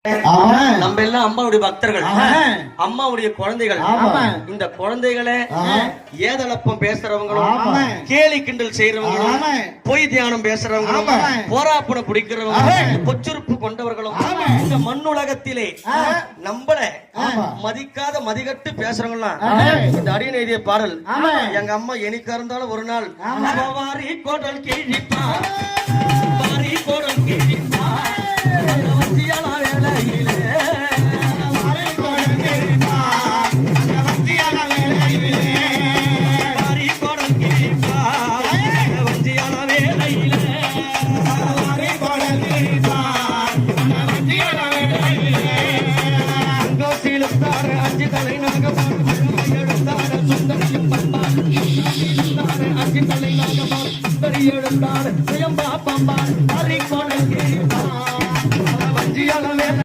நம்ம எல்லாம் அம்மாவுடைய பக்தர்கள், அம்மாவுடைய குழந்தைகள். இந்த குழந்தைகளை ஏதளப்பம் பேசுறவங்களும், கேலி கிண்டல் செய்யறவங்களும், பொய் தியானம் பேசுறவங்களும், போராப்பணம் பிடிக்கிறவங்க, பொச்சுறுப்பு கொண்டவர்களும் இந்த மண்ணுலகத்திலே நம்மள மதிக்காத மதிகட்டு பேசுறவங்கலாம் இந்த அடியன் எழுதிய பாடல். எங்க அம்மா என்னைக்கா இருந்தாலும் ஒரு நாள் கோடல் கேள்வி